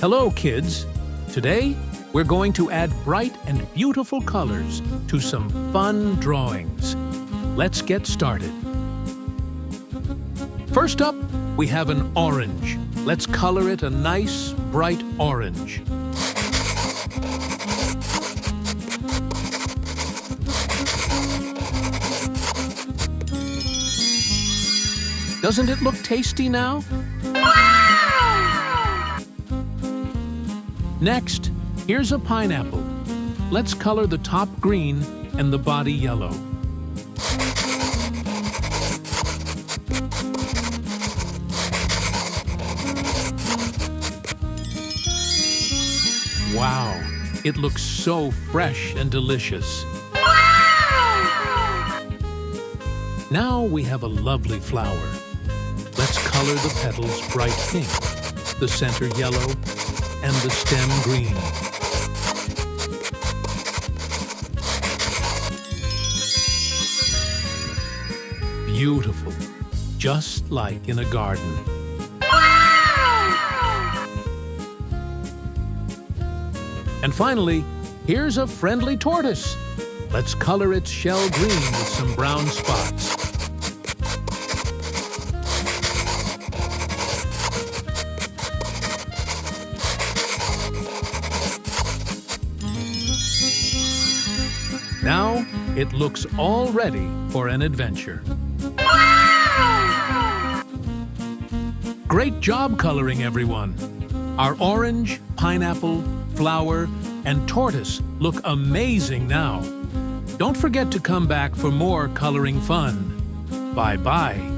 Hello, kids. Today, we're going to add bright and beautiful colors to some fun drawings. Let's get started. First up, we have an orange. Let's color it a nice, bright orange. Doesn't it look tasty now? Next, here's a pineapple. Let's color the top green and the body yellow. Wow, it looks so fresh and delicious. Now we have a lovely flower. Let's color the petals bright pink, the center yellow, and the stem green. Beautiful, just like in a garden. And finally, here's a friendly tortoise. Let's color its shell green with some brown spots. Now, it looks all ready for an adventure. Great job coloring, everyone! Our orange, pineapple, flower, and tortoise look amazing now. Don't forget to come back for more coloring fun. Bye-bye.